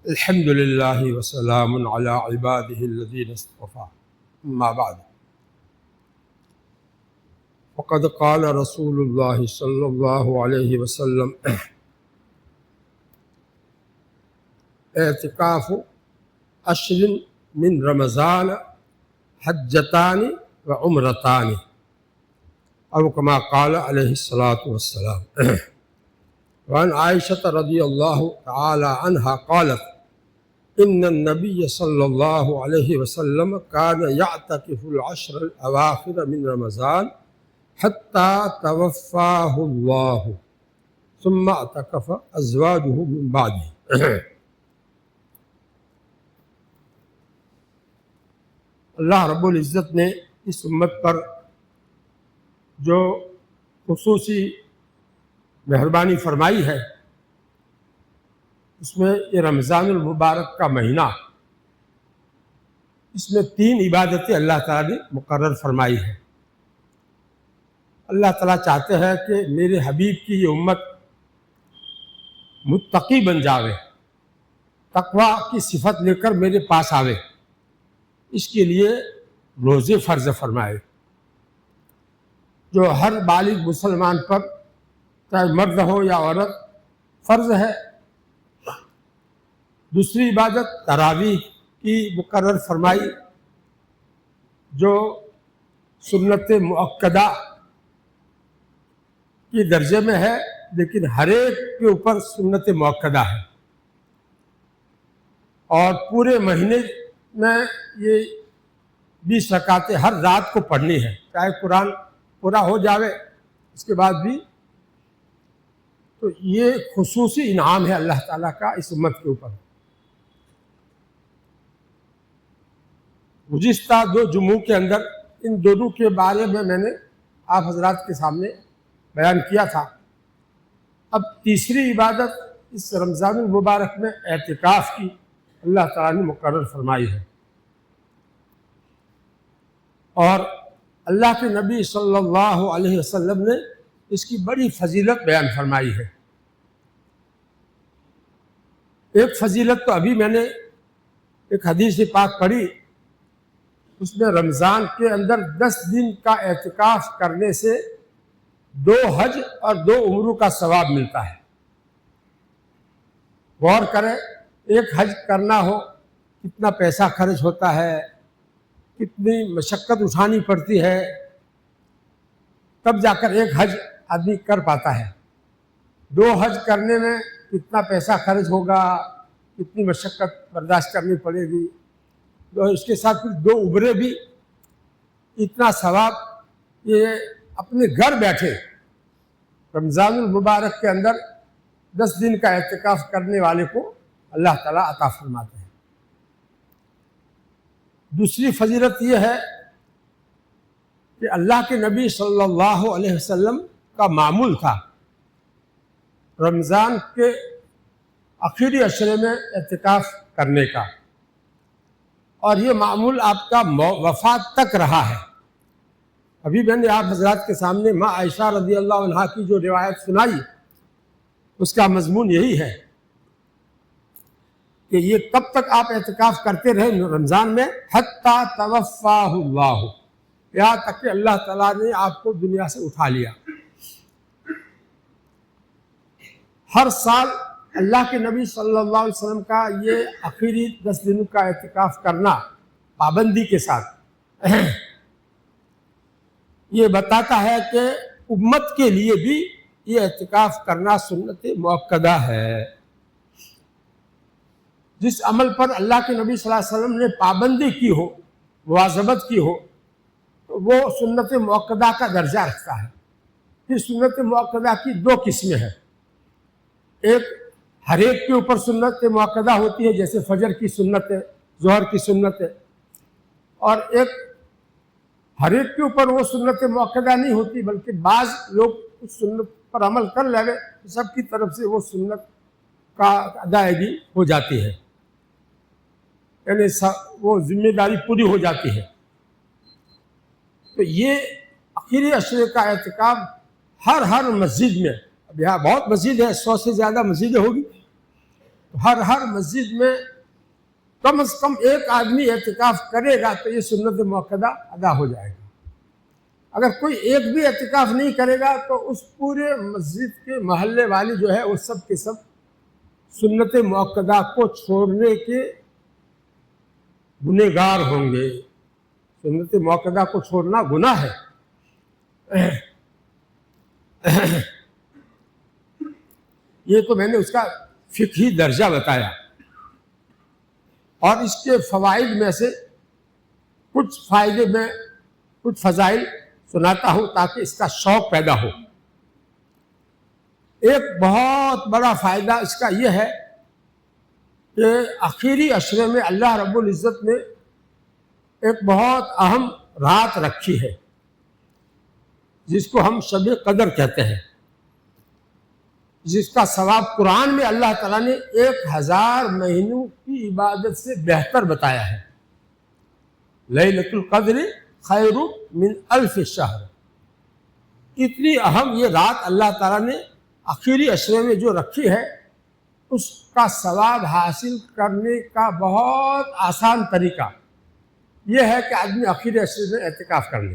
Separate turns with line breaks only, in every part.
الحمد للہ وسلام علی عبادہ الذین اصطفیٰ اما بعد فقد قال رسول اللہ صلی اللہ علیہ وسلم اعتکاف عشر من رمضان حجتان و عمرتان او کما قال علیہ الصلاۃ والسلام وعن عائشة رضی اللہ تعالی عنہا قالت ان النبی صلی اللہ علیہ وسلم كان يعتكف العشر الاواخر من رمضان حتى توفاه اللہ ثم اعتكف ازواجه من بعده۔ اللہ رب العزت نے اس امت پر جو خصوصی مہربانی فرمائی ہے، اس میں یہ رمضان المبارک کا مہینہ، اس میں 3 عبادتیں اللہ تعالیٰ نے مقرر فرمائی ہے۔ اللہ تعالیٰ چاہتے ہیں کہ میرے حبیب کی یہ امت متقی بن جاوے، تقوی کی صفت لے کر میرے پاس آوے، اس کے لیے روزے فرض فرمائے، جو ہر بالغ مسلمان پر چاہے مرد ہو یا عورت فرض ہے۔ دوسری عبادت تراویح کی مقرر فرمائی، جو سنت مؤکدہ کی درجے میں ہے، لیکن ہر ایک کے اوپر سنت مؤکدہ ہے، اور پورے مہینے میں یہ 20 رکعتیں ہر رات کو پڑھنی ہے، چاہے قرآن پورا ہو جاوے اس کے بعد بھی۔ تو یہ خصوصی انعام ہے اللہ تعالیٰ کا اس امت کے اوپر۔ گزشتہ 2 جمعوں کے اندر ان دونوں کے بارے میں نے آپ حضرات کے سامنے بیان کیا تھا۔ اب تیسری عبادت اس رمضان المبارک میں اعتکاف کی اللہ تعالیٰ نے مقرر فرمائی ہے، اور اللہ کے نبی صلی اللہ علیہ وسلم نے اس کی بڑی فضیلت بیان فرمائی ہے۔ ایک فضیلت تو ابھی میں نے ایک حدیث پاک پڑھی، اس میں رمضان کے اندر 10 دن کا اعتکاف کرنے سے 2 حج اور 2 عمروں کا ثواب ملتا ہے۔ غور کریں، ایک حج کرنا ہو کتنا پیسہ خرچ ہوتا ہے، کتنی مشقت اٹھانی پڑتی ہے، تب جا کر ایک حج آدمی کر پاتا ہے۔ 2 حج کرنے میں کتنا پیسہ خرچ ہوگا، کتنی مشقت برداشت کرنی پڑے گی، تو اس کے ساتھ پھر 2 عمرے بھی، اتنا ثواب یہ اپنے گھر بیٹھے رمضان المبارک کے اندر 10 دن کا اعتکاف کرنے والے کو اللہ تعالیٰ عطا فرماتے ہیں۔ دوسری فضیلت یہ ہے کہ اللہ کے نبی صلی اللہ علیہ وسلم کا معمول تھا رمضان کے آخری عشرے میں اعتکاف کرنے کا، اور یہ معمول آپ کا وفات تک رہا ہے۔ ابھی میں نے آپ حضرات کے سامنے ماں عائشہ رضی اللہ عنہا کی جو روایت سنائی، اس کا مضمون یہی ہے کہ یہ کب تک آپ اعتکاف کرتے رہے رمضان میں، حتی توفاہ اللہ، یہاں تک کہ اللہ تعالیٰ نے آپ کو دنیا سے اٹھا لیا۔ ہر سال اللہ کے نبی صلی اللہ علیہ وسلم کا یہ آخری 10 دنوں کا اعتکاف کرنا پابندی کے ساتھ یہ بتاتا ہے کہ امت کے لیے بھی یہ اعتکاف کرنا سنت مؤکدہ ہے۔ جس عمل پر اللہ کے نبی صلی اللہ علیہ وسلم نے پابندی کی ہو، مواظبت کی ہو، تو وہ سنت مؤکدہ کا درجہ رکھتا ہے۔ پھر سنت مؤکدہ کی 2 قسمیں ہیں، ایک ہر ایک کے اوپر سنت مؤکدہ ہوتی ہے، جیسے فجر کی سنت ہے، ظہر کی سنت ہے، اور ایک ہر ایک کے اوپر وہ سنت مؤکدہ نہیں ہوتی، بلکہ بعض لوگ اس سنت پر عمل کر لے تو سب کی طرف سے وہ سنت کا ادائیگی ہو جاتی ہے، یعنی وہ ذمہ داری پوری ہو جاتی ہے۔ تو یہ آخری عشرے کا اعتکاف ہر مسجد میں، اب یہاں بہت مسجد ہے، 100 سے زیادہ مسجدیں ہوگی، ہر مسجد میں کم از کم ایک آدمی اعتکاف کرے گا تو یہ سنت موقدہ ادا ہو جائے گا۔ اگر کوئی ایک بھی اعتکاف نہیں کرے گا تو اس پورے مسجد کے محلے والی جو ہے وہ سب کے سب سنت موقدہ کو چھوڑنے کے گنہگار ہوں گے۔ سنت موقدہ کو چھوڑنا گناہ ہے۔ یہ تو میں نے اس کا فقہی درجہ بتایا، اور اس کے فوائد میں سے کچھ فائدے میں کچھ فضائل سناتا ہوں تاکہ اس کا شوق پیدا ہو۔ ایک بہت بڑا فائدہ اس کا یہ ہے کہ آخری عشرے میں اللہ رب العزت نے ایک بہت اہم رات رکھی ہے جس کو ہم شب قدر کہتے ہیں، جس کا ثواب قرآن میں اللہ تعالیٰ نے 1000 مہینوں کی عبادت سے بہتر بتایا ہے۔ لیلۃ القدر خیر من 1000 شہر۔ اتنی اہم یہ رات اللہ تعالیٰ نے آخری عشرے میں جو رکھی ہے، اس کا ثواب حاصل کرنے کا بہت آسان طریقہ یہ ہے کہ آدمی آخری عشرے میں اعتکاف کر لے۔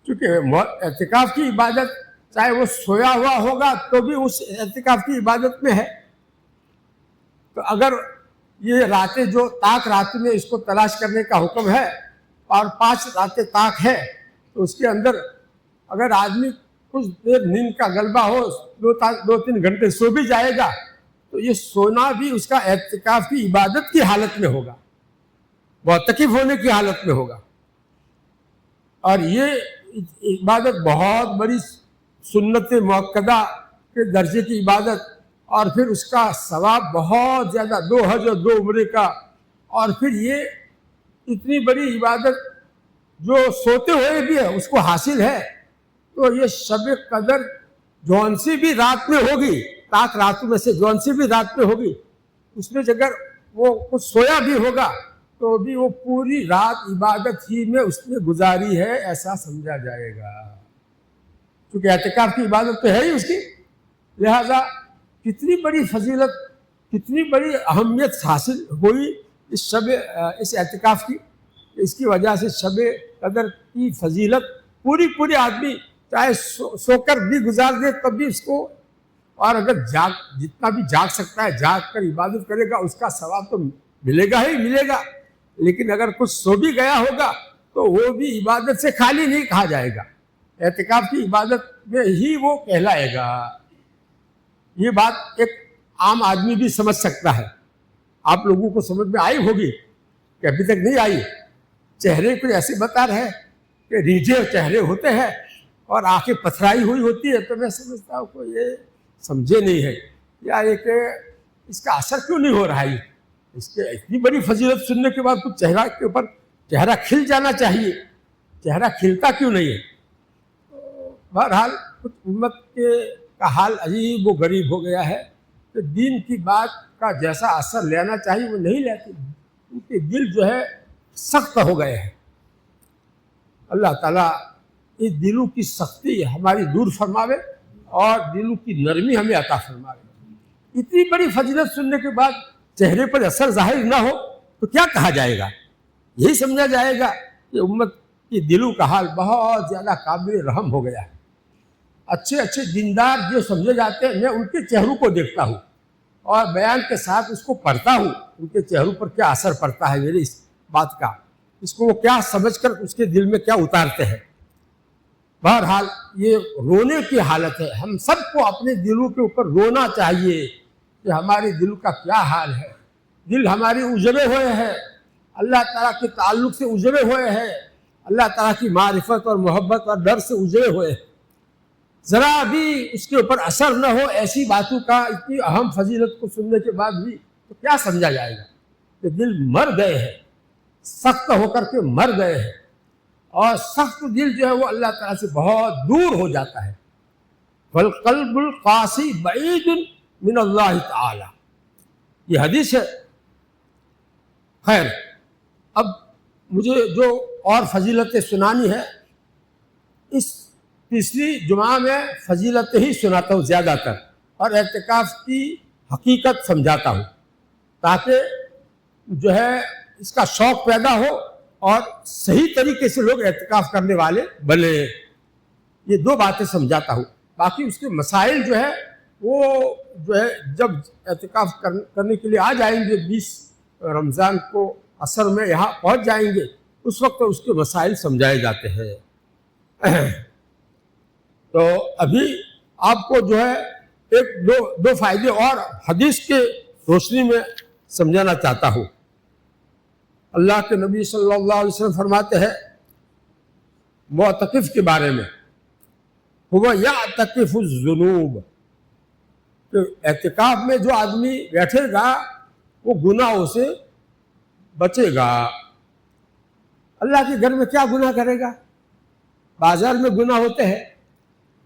کیونکہ اعتکاف کی عبادت چاہے وہ سویا ہوا ہوگا تو بھی اس اعتکاف کی عبادت میں ہے۔ تو اگر یہ راتیں جو طاق رات میں اس کو تلاش کرنے کا حکم ہے اور 5 راتیں طاق ہے، تو اس کے اندر اگر آدمی کچھ دیر نیند کا غلبہ ہو، 2-3 گھنٹے سو بھی جائے گا تو یہ سونا بھی اس کا اعتکاف کی عبادت کی حالت میں ہوگا، معتکف ہونے کی حالت میں ہوگا۔ اور یہ عبادت بہت بڑی سنت موقدہ کے درجے کی عبادت، اور پھر اس کا ثواب بہت زیادہ، 2 حج اور 2 عمرے کا، اور پھر یہ اتنی بڑی عبادت جو سوتے ہوئے بھی ہے اس کو حاصل ہے۔ تو یہ شب قدر جون سی بھی رات میں ہوگی، طاق راتوں میں سے جون سی بھی رات میں ہوگی، اس میں اگر وہ کچھ سویا بھی ہوگا تو بھی وہ پوری رات عبادت ہی میں اس نے گزاری ہے ایسا سمجھا جائے گا، کیونکہ اعتکاف کی عبادت تو ہے ہی اس کی۔ لہذا کتنی بڑی فضیلت، کتنی بڑی اہمیت حاصل ہوئی اس اعتکاف کی۔ اس کی وجہ سے شب قدر کی فضیلت پوری آدمی چاہے سو کر بھی گزار دے تب بھی اس کو، اور اگر جتنا بھی جاگ سکتا ہے جاگ کر عبادت کرے گا اس کا ثواب تو ملے گا ہی ملے گا، لیکن اگر کچھ سو بھی گیا ہوگا تو وہ بھی عبادت سے خالی نہیں کہا جائے گا، اعتکاف کی عبادت میں ہی وہ کہلائے گا۔ یہ بات ایک عام آدمی بھی سمجھ سکتا ہے۔ آپ لوگوں کو سمجھ میں آئی ہوگی کہ ابھی تک نہیں آئی؟ چہرے کوئی ایسے بتا رہے کہ ریجھے چہرے ہوتے ہیں اور آنکھیں پتھرائی ہوئی ہوتی ہے، تو میں سمجھتا ہوں کہ یہ سمجھے نہیں ہے، یا یہ کہ اس کا اثر کیوں نہیں ہو رہا ہے۔ اس کے اتنی بڑی فضیلت سننے کے بعد کچھ چہرہ کے اوپر چہرہ کھل جانا چاہیے، چہرہ کھلتا کیوں نہیں ہے؟ بہرحال کچھ امت کا حال عجیب و غریب ہو گیا ہے کہ دین کی بات کا جیسا اثر لینا چاہیے وہ نہیں لیتے، ان کے دل جو ہے سخت ہو گئے ہیں۔ اللہ تعالیٰ اس دلوں کی سختی ہماری دور فرماوے اور دلوں کی نرمی ہمیں عطا فرماوے۔ اتنی بڑی فضیلت سننے کے بعد چہرے پر اثر ظاہر نہ ہو تو کیا کہا جائے گا؟ یہی سمجھا جائے گا کہ امت کی دلوں کا حال بہت زیادہ قابل رحم ہو گیا ہے۔ اچھے دیندار جو سمجھے جاتے ہیں میں ان کے چہروں کو دیکھتا ہوں اور بیان کے ساتھ اس کو پڑھتا ہوں، ان کے چہروں پر کیا اثر پڑتا ہے میری اس بات کا، اس کو وہ کیا سمجھ کر اس کے دل میں کیا اتارتے ہیں۔ بہرحال یہ رونے کی حالت ہے، ہم سب کو اپنے دلوں کے اوپر رونا چاہیے کہ ہمارے دل کا کیا حال ہے۔ دل ہماری اجڑے ہوئے ہیں، اللہ تعالیٰ کے تعلق سے اجڑے ہوئے ہیں، اللہ تعالیٰ کی معرفت اور محبت اور ڈر سے اجڑے ہوئے ہیں۔ ذرا بھی اس کے اوپر اثر نہ ہو ایسی باتوں کا، اتنی اہم فضیلت کو سننے کے بعد بھی تو کیا سمجھا جائے گا کہ دل مر گئے ہیں، سخت ہو کر کے مر گئے ہیں، اور سخت دل جو ہے وہ اللہ تعالیٰ سے بہت دور ہو جاتا ہے۔ فالقلب القاسی بعید من اللہ تعالی، یہ حدیث ہے۔ خیر، اب مجھے جو اور فضیلتیں سنانی ہے، اس تیسری جمعہ میں فضیلتیں ہی سناتا ہوں زیادہ تر، اور اعتکاف کی حقیقت سمجھاتا ہوں تاکہ جو ہے اس کا شوق پیدا ہو اور صحیح طریقے سے لوگ اعتکاف کرنے والے بنے. یہ دو باتیں سمجھاتا ہوں. باقی اس کے مسائل جو ہے وہ جو ہے جب اعتکاف کرنے کے لیے آ جائیں گے 20 رمضان کو عصر میں یہاں پہنچ جائیں گے, اس وقت اس کے مسائل سمجھائے جاتے ہیں. تو ابھی آپ کو جو ہے ایک دو فائدے اور حدیث کے روشنی میں سمجھانا چاہتا ہوں. اللہ کے نبی صلی اللہ علیہ وسلم فرماتے ہیں معتکف کے بارے میں, هو یعتکف الذنوب, کہ اعتکاف میں جو آدمی بیٹھے گا وہ گناہوں سے بچے گا. اللہ کے گھر میں کیا گناہ کرے گا؟ بازار میں گناہ ہوتے ہیں,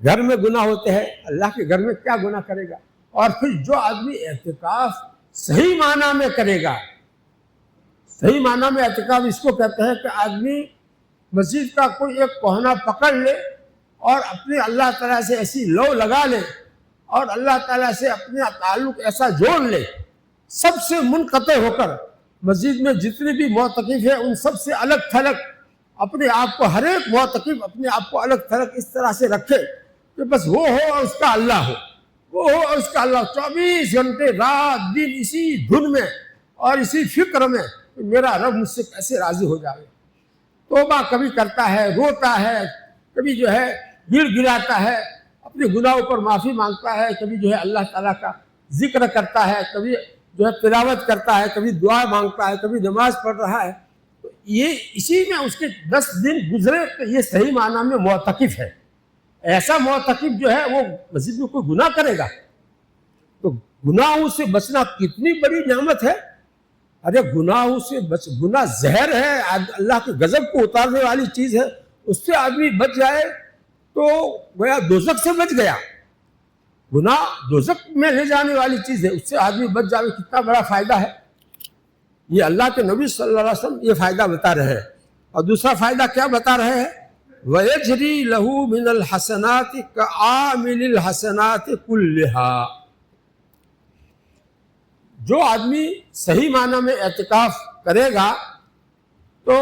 گھر میں گناہ ہوتے ہیں, اللہ کے گھر میں کیا گناہ کرے گا؟ اور پھر جو آدمی اعتکاف صحیح معنی میں کرے گا, صحیح معنی میں اعتکاف اس کو کہتے ہیں کہ آدمی مسجد کا کوئی ایک کوہنہ پکڑ لے اور اپنے اللہ تعالیٰ سے ایسی لو لگا لے اور اللہ تعالیٰ سے اپنا تعلق ایسا جوڑ لے, سب سے منقطع ہو کر مسجد میں جتنے بھی معتکف ہیں ان سب سے الگ تھلگ اپنے آپ کو, ہر ایک معتکف اپنے آپ کو الگ تھلگ اس طرح سے رکھے کہ بس وہ ہو اور اس کا اللہ ہو, وہ ہو اور اس کا اللہ, 24 گھنٹے رات دن اسی دھن میں اور اسی فکر میں کہ میرا رب مجھ سے کیسے راضی ہو جائے. توبہ کبھی کرتا ہے, روتا ہے, کبھی جو ہے گڑ گڑاتا ہے, اپنے گناہوں پر معافی مانگتا ہے, کبھی جو ہے اللہ تعالیٰ کا ذکر کرتا ہے, کبھی جو ہے تلاوت کرتا ہے, کبھی دعا مانگتا ہے, کبھی نماز پڑھ رہا ہے. تو یہ اسی میں اس کے 10 دن گزرے تو یہ صحیح معنی میں معتکف ہے. ایسا معتکف جو ہے وہ مسجد میں کوئی گناہ کرے گا تو گناہوں سے بچنا کتنی بڑی نعمت ہے. ارے گناہوں سے گناہ زہر ہے, اللہ کے غضب کو اتارنے والی چیز ہے, اس سے آدمی بچ جائے تو گویا دوزخ سے بچ گیا. گناہ دوزخ میں لے جانے والی چیز ہے, اس سے آدمی بچ جائے, کتنا بڑا فائدہ ہے. یہ اللہ کے نبی صلی اللہ علیہ وسلم یہ فائدہ بتا رہے ہیں. اور دوسرا فائدہ کیا بتا رہے ہیں؟ وَيَجْرِي لَهُ مِنَ الْحَسَنَاتِ كَعَامِلِ الْحَسَنَاتِ كُلِّهَا. جو آدمی صحیح معنی میں اعتکاف کرے گا تو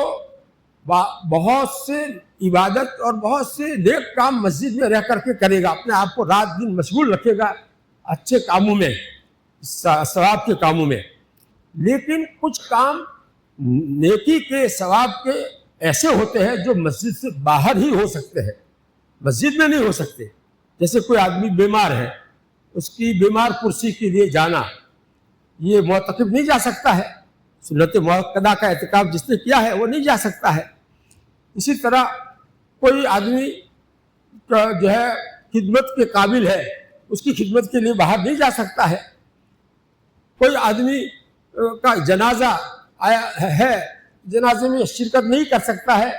بہت سے عبادت اور بہت سے نیک کام مسجد میں رہ کر کے کرے گا, اپنے آپ کو رات دن مشغول رکھے گا اچھے کاموں میں, ثواب کے کاموں میں. لیکن کچھ کام نیکی کے ثواب کے ایسے ہوتے ہیں جو مسجد سے باہر ہی ہو سکتے ہیں, مسجد میں نہیں ہو سکتے. جیسے کوئی آدمی بیمار ہے, اس کی بیمار پرسی کے لیے جانا, یہ معتکف نہیں جا سکتا ہے. سنت مؤکدہ کا اعتکاف جس نے کیا ہے وہ نہیں جا سکتا ہے. اسی طرح کوئی آدمی جو ہے خدمت کے قابل ہے, اس کی خدمت کے لیے باہر نہیں جا سکتا ہے. کوئی آدمی کا جنازہ آیا ہے, جنازے میں شرکت نہیں کر سکتا ہے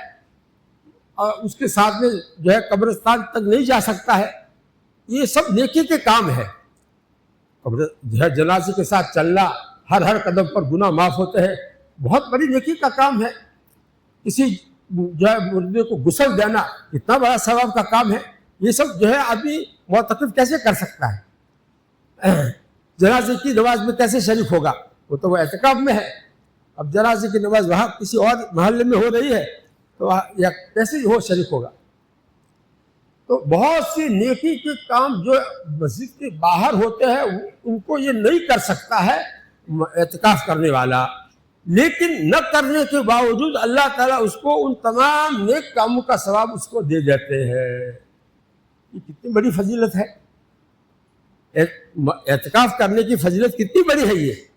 اور اس کے ساتھ میں جو ہے قبرستان تک نہیں جا سکتا ہے. یہ سب نیکی کے کام ہے. جو ہے جنازے کے ساتھ چلنا, ہر قدم پر گناہ معاف ہوتے ہیں, بہت بڑی نیکی کا کام ہے. کسی جو ہے مردے کو غسل دینا کتنا بڑا ثواب کا کام ہے. یہ سب جو ہے آدمی معتکف کیسے کر سکتا ہے؟ جنازے کی نماز میں کیسے شریک ہوگا؟ وہ تو وہ اعتکاف میں ہے. اب جنازے کی نماز وہاں کسی اور محلے میں ہو رہی ہے تو یا کیسے وہ شریک ہوگا؟ تو بہت سی نیکی کے کام جو مسجد کے باہر ہوتے ہیں ان کو یہ نہیں کر سکتا ہے اعتکاف کرنے والا. لیکن نہ کرنے کے باوجود اللہ تعالیٰ اس کو ان تمام نیک کاموں کا ثواب اس کو دے دیتے ہیں. یہ کتنی بڑی فضیلت ہے. اعتکاف کرنے کی فضیلت کتنی بڑی ہے. یہ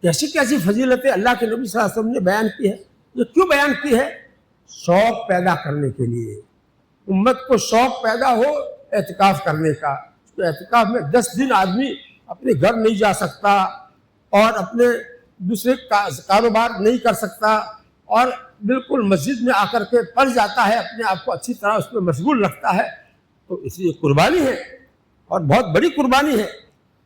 کیسی کیسی فضیلتیں اللہ کے نبی صلی اللہ علیہ وسلم نے بیان کی ہے. یہ کیوں بیان کی ہے؟ شوق پیدا کرنے کے لیے. امت کو شوق پیدا ہو اعتکاف کرنے کا. تو اعتکاف میں 10 دن آدمی اپنے گھر نہیں جا سکتا اور اپنے دوسرے کاروبار نہیں کر سکتا اور بالکل مسجد میں آ کر کے پڑ جاتا ہے, اپنے آپ کو اچھی طرح اس میں مشغول رکھتا ہے. تو اس لیے قربانی ہے اور بہت بڑی قربانی ہے.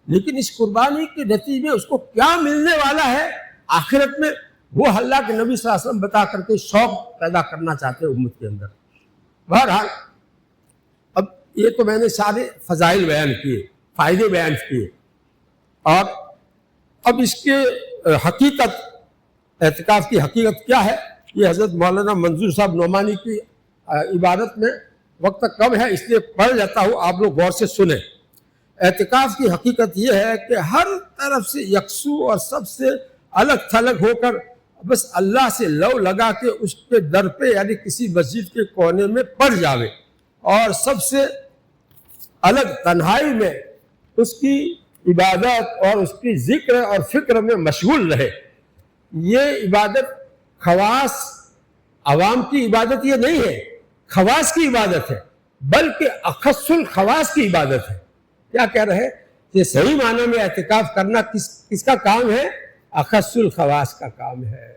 لیکن اس قربانی کے نتیجے میں اس کو کیا ملنے والا ہے آخرت میں, وہ اللہ کے نبی صلی اللہ علیہ وسلم بتا کر کے شوق پیدا کرنا چاہتے ہیں امت کے اندر. بہرحال اب یہ تو میں نے سارے فضائل بیان کیے, فائدے بیان کیے. اور اب اس کے حقیقت، اعتکاف کی حقیقت کیا ہے، یہ حضرت مولانا منظور صاحب نعمانی کی عبارت میں وقت کم ہے، اس لیے پڑھ جاتا ہوں، آپ لوگ غور سے سنیں۔ اعتکاف کی حقیقت یہ ہے کہ ہر طرف سے یکسو اور سب سے الگ تھلگ ہو کر بس اللہ سے لو لگا کے اس کے در پہ یعنی کسی مسجد کے کونے میں پڑ جاوے اور سب سے الگ تنہائی میں اس کی عبادت اور اس کی ذکر اور فکر میں مشغول رہے۔ یہ عبادت خواص عوام کی عبادت یہ نہیں ہے، خواص کی عبادت ہے، بلکہ اخص الخواص کی عبادت ہے۔ کیا کہہ رہے ہیں کہ صحیح معنی میں اعتکاف کرنا کس کا کام ہے؟ اخص الخواص کا کام ہے۔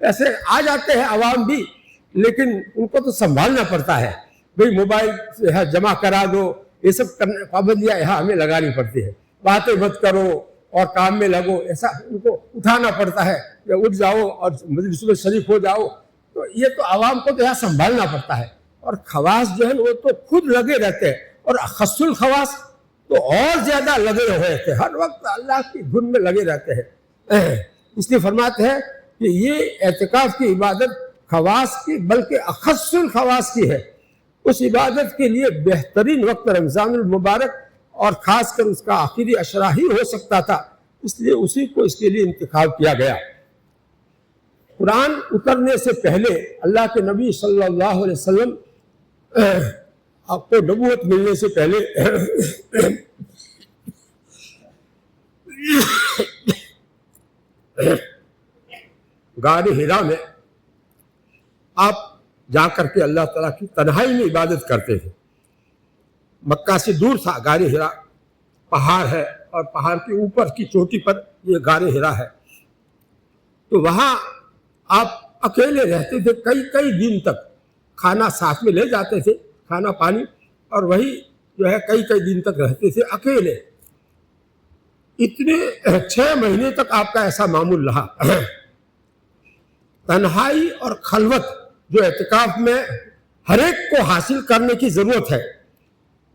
ایسے آ جاتے ہیں عوام بھی، لیکن ان کو تو سنبھالنا پڑتا ہے، بھئی موبائل جمع کرا دو، یہ سب پابندیاں یہاں ہمیں لگانی پڑتی ہے، باتیں مت کرو اور کام میں لگو، ایسا ان کو اٹھانا پڑتا ہے کہ اٹھ جاؤ اور مجلس میں شریک ہو جاؤ، تو یہ تو عوام کو تو یہاں سنبھالنا پڑتا ہے۔ اور خواص جو ہے وہ تو خود لگے رہتے ہیں، اور اخص الخواص تو اور زیادہ لگے ہوئے تھے، ہر وقت اللہ کی دھن میں لگے رہتے ہیں۔ اس لیے فرماتے ہیں کہ یہ اعتکاف کی عبادت خواص کی بلکہ اخص الخواص کی ہے۔ اس عبادت کے لیے بہترین وقت رمضان المبارک اور خاص کر اس کا آخری عشرہ ہی ہو سکتا تھا، اس لیے اسی کو اس کے لیے انتخاب کیا گیا۔ قرآن اترنے سے پہلے اللہ کے نبی صلی اللہ علیہ وسلم آپ کو نبوت ملنے سے پہلے غار حرا میں آپ جا کر کے اللہ تعالیٰ کی تنہائی میں عبادت کرتے تھے۔ مکہ سے دور تھا غار حرا، پہاڑ ہے اور پہاڑ کے اوپر کی چوٹی پر یہ غار حرا ہے، تو وہاں آپ اکیلے رہتے تھے کئی دن تک، کھانا ساتھ میں لے جاتے تھے، کھانا پانی، اور وہی جو ہے کئی دن تک رہتے تھے اکیلے۔ اتنے 6 مہینے تک آپ کا ایسا معمول رہا۔ تنہائی اور خلوت جو اعتکاف میں ہر ایک کو حاصل کرنے کی ضرورت ہے،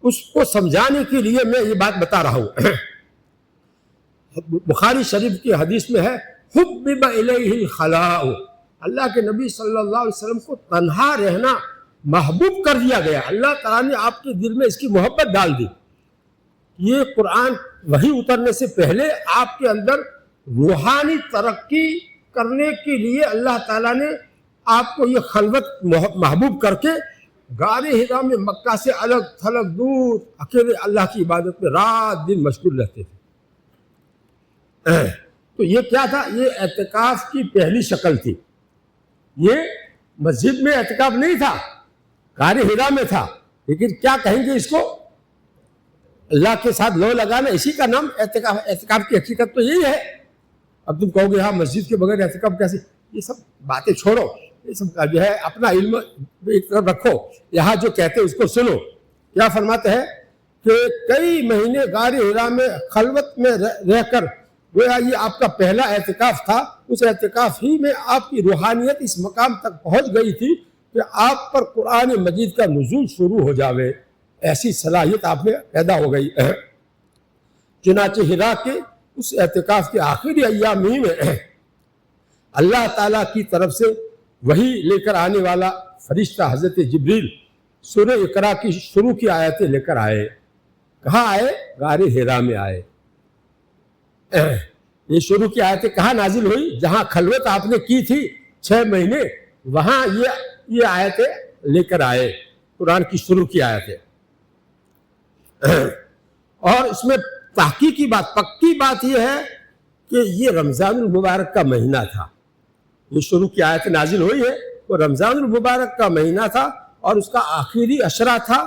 اس کو سمجھانے کے لیے میں یہ بات بتا رہا ہوں۔ بخاری شریف کی حدیث میں ہے حبب الیہ الخلاء، اللہ کے نبی صلی اللہ علیہ وسلم کو تنہا رہنا محبوب کر دیا گیا، اللہ تعالیٰ نے آپ کے دل میں اس کی محبت ڈال دی۔ یہ قرآن وحی اترنے سے پہلے آپ کے اندر روحانی ترقی کرنے کے لیے اللہ تعالیٰ نے آپ کو یہ خلوت محبوب کر کے غار حرا میں مکہ سے الگ تھلگ دور اکیلے اللہ کی عبادت میں رات دن مشغول رہتے تھے۔ تو یہ کیا تھا؟ یہ اعتکاف کی پہلی شکل تھی۔ یہ مسجد میں اعتکاف نہیں تھا، غار حرا میں تھا، لیکن کیا کہیں گے اس کو؟ اللہ کے ساتھ لو لگانا، اسی کا نام اعتکاف۔ اعتکاف کی حقیقت تو یہی ہے۔ اب تم کہو گے ہاں مسجد کے بغیر اعتکاف کیسے؟ یہ سب باتیں چھوڑو، یہ سب جو ہے اپنا علم ایک طرف رکھو، یہاں جو کہتے ہیں اس کو سنو۔ کیا فرماتے ہیں کہ کئی مہینے غار حرا میں خلوت میں رہ کر گویا یہ آپ کا پہلا اعتکاف تھا۔ اس اعتکاف ہی میں آپ کی روحانیت اس مقام تک پہنچ گئی تھی کہ آپ پر قرآن مجید کا نزول شروع ہو جاوے، ایسی صلاحیت آپ میں پیدا ہو گئی۔ چنانچہ حرا کے اس اعتکاف کے آخری ایام ہی میں اللہ تعالیٰ کی طرف سے وحی لے کر آنے والا فرشتہ حضرت جبریل سورہ اقرا کی شروع کی آیتیں لے کر آئے۔ کہاں آئے؟ غار حرا میں آئے۔ یہ شروع کی آیتیں کہاں نازل ہوئی؟ جہاں خلوت آپ نے کی تھی 6 مہینے، وہاں یہ آیتیں لے کر آئے، قرآن کی شروع کی آیتیں۔ اور اس میں تحقیقی بات، پکی بات یہ ہے کہ یہ رمضان المبارک کا مہینہ تھا۔ یہ شروع کی آیت نازل ہوئی ہے، وہ رمضان المبارک کا مہینہ تھا اور اس کا آخری عشرہ تھا،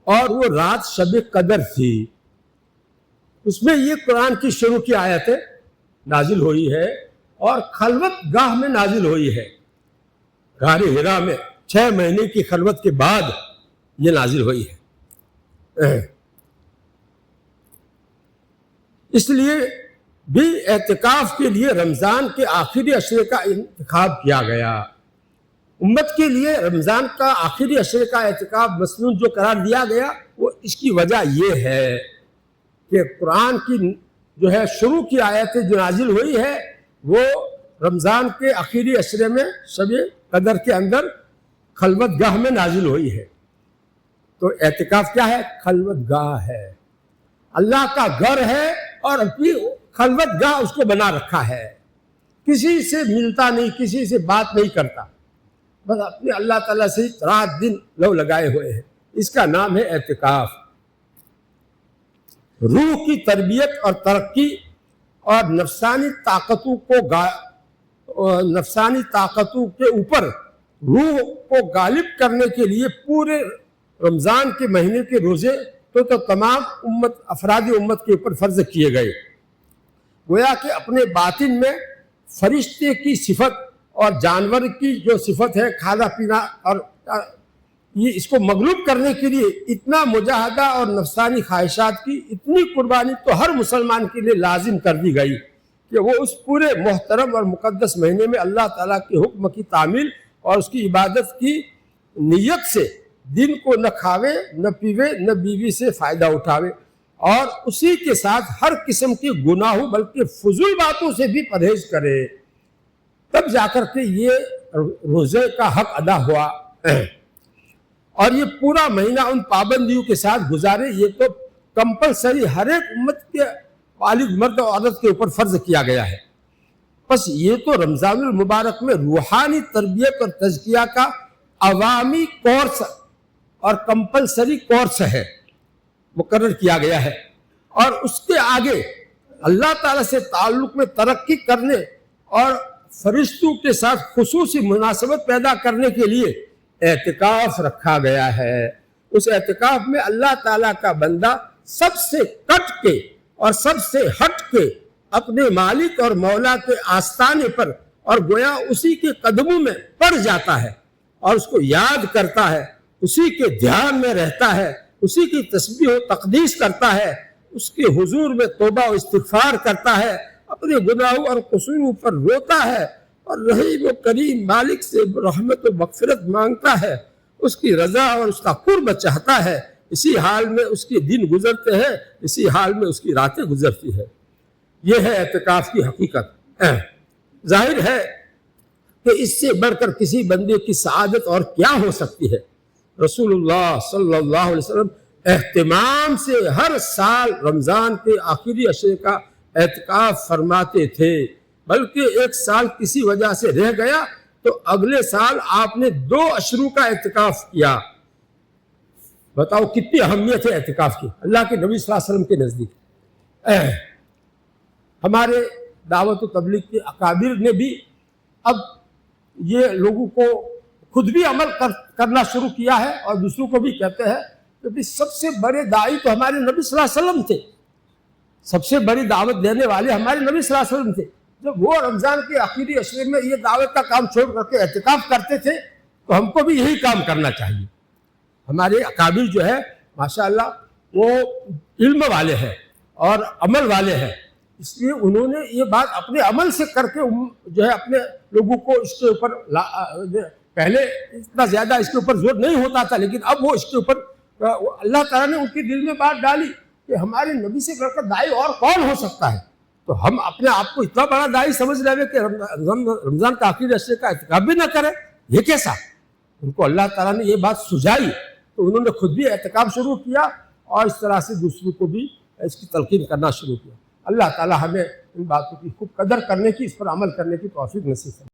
اور وہ رات شب قدر تھی۔ اس میں یہ قرآن کی شروع کی آیتیں نازل ہوئی ہے اور خلوت گاہ میں نازل ہوئی ہے۔ غار حرا میں 6 مہینے کی خلوت کے بعد یہ نازل ہوئی ہے۔ اس لیے بھی اعتکاف کے لیے رمضان کے آخری عشرے کا انتخاب کیا گیا۔ امت کے لیے رمضان کا آخری عشرے کا اعتکاف مسنون جو قرار دیا گیا، وہ اس کی وجہ یہ ہے کہ قرآن کی جو ہے شروع کی آیتیں جو نازل ہوئی ہے وہ رمضان کے آخری عشرے میں شب قدر کے اندر خلوت گاہ میں نازل ہوئی ہے۔ تو اعتکاف کیا ہے؟ خلوت گاہ ہے، اللہ کا گھر ہے اور اپنی خلوت گاہ اس کو بنا رکھا ہے، کسی سے ملتا نہیں، کسی سے بات نہیں کرتا، بس اپنے اللہ تعالیٰ سے رات دن لو لگائے ہوئے ہیں۔ اس کا نام ہے اعتکاف۔ روح کی تربیت اور ترقی اور نفسانی طاقتوں کے اوپر روح کو غالب کرنے کے لیے پورے رمضان کے مہینے کے روزے تو تمام افراد امت کے اوپر فرض کیے گئے۔ گویا کہ اپنے باطن میں فرشتے کی صفت اور جانور کی جو صفت ہے کھانا پینا، اور یہ اس کو مغلوب کرنے کے لیے اتنا مجاہدہ اور نفسانی خواہشات کی اتنی قربانی تو ہر مسلمان کے لیے لازم کر دی گئی کہ وہ اس پورے محترم اور مقدس مہینے میں اللہ تعالیٰ کے حکم کی تعمیل اور اس کی عبادت کی نیت سے دن کو نہ کھاوے نہ پیوے نہ بیوی سے فائدہ اٹھاوے، اور اسی کے ساتھ ہر قسم کی گناہوں بلکہ فضول باتوں سے بھی پرہیز کرے، تب جا کر کے یہ روزے کا حق ادا ہوا۔ اور یہ پورا مہینہ ان پابندیوں کے ساتھ گزارے، یہ تو کمپلسری ہر ایک امت کے بالغ مرد اور عورت کے اوپر فرض کیا گیا ہے۔ بس یہ تو رمضان المبارک میں روحانی تربیت اور تزکیہ کا عوامی کورس اور کمپلسری کورس ہے، مقرر کیا گیا ہے، اور اس کے آگے اللہ تعالیٰ سے تعلق میں ترقی کرنے اور فرشتوں کے ساتھ خصوصی مناسبت پیدا کرنے کے لیے اعتکاف رکھا گیا ہے۔ اس اعتکاف میں اللہ تعالیٰ کا بندہ سب سے کٹ کے اور سب سے ہٹ کے اپنے مالک اور مولا کے آستانے پر اور گویا اسی کے قدموں میں پڑ جاتا ہے اور اس کو یاد کرتا ہے، اسی کے دھیان میں رہتا ہے، اسی کی تسبیح و تقدیس کرتا ہے، اس کے حضور میں توبہ و استغفار کرتا ہے، اپنے گناہوں اور قصوروں پر روتا ہے اور رحیم و کریم مالک سے رحمت و مغفرت مانگتا ہے، اس کی رضا اور اس کا قرب چاہتا ہے۔ اسی حال میں اس کے دن گزرتے ہیں، اسی حال میں اس کی راتیں گزرتی ہے۔ یہ ہے اعتکاف کی حقیقت۔ ظاہر ہے کہ اس سے بڑھ کر کسی بندے کی سعادت اور کیا ہو سکتی ہے۔ رسول اللہ صلی اللہ علیہ وسلم اہتمام سے ہر سال رمضان کے آخری عشرے کا اعتکاف فرماتے تھے، بلکہ ایک سال کسی وجہ سے رہ گیا تو اگلے سال آپ نے 2 عشروں کا اعتکاف کیا۔ بتاؤ کتنی اہمیت ہے اعتکاف کی اللہ کے نبی صلی اللہ علیہ وسلم کے نزدیک۔ ہمارے دعوت و تبلیغ کے اکابر نے بھی اب یہ لوگوں کو خود بھی عمل کرنا شروع کیا ہے اور دوسروں کو بھی کہتے ہیں کہ سب سے بڑے داعی تو ہمارے نبی صلی اللہ علیہ وسلم تھے، سب سے بڑی دعوت دینے والے ہمارے نبی صلی اللہ علیہ وسلم تھے۔ جب وہ رمضان کے آخری عشرے میں یہ دعوت کا کام چھوڑ کر کے اعتکاف کرتے تھے تو ہم کو بھی یہی کام کرنا چاہیے۔ ہمارے اکابر جو ہے ماشاءاللہ وہ علم والے ہیں اور عمل والے ہیں، اس لیے انہوں نے یہ بات اپنے عمل سے کر کے جو ہے اپنے لوگوں کو اس کے اوپر پہلے اتنا زیادہ اس کے اوپر زور نہیں ہوتا تھا، لیکن اب وہ اس کے اوپر اللہ تعالیٰ نے ان کے دل میں بات ڈالی کہ ہمارے نبی سے بڑھ کر داعی اور کون ہو سکتا ہے، تو ہم اپنے آپ کو اتنا بڑا داعی سمجھ رہے کہ رمضان کا آخری عشرے کا اعتکاف بھی نہ کرے، یہ کیسا؟ ان کو اللہ تعالیٰ نے یہ بات سجائی تو انہوں نے خود بھی اعتکاف شروع کیا اور اس طرح سے دوسروں کو بھی اس کی تلقین کرنا شروع کیا۔ اللہ تعالیٰ ہمیں ان باتوں کی خوب قدر کرنے کی، اس پر عمل کرنے کی توفیق نصیب فرمائے۔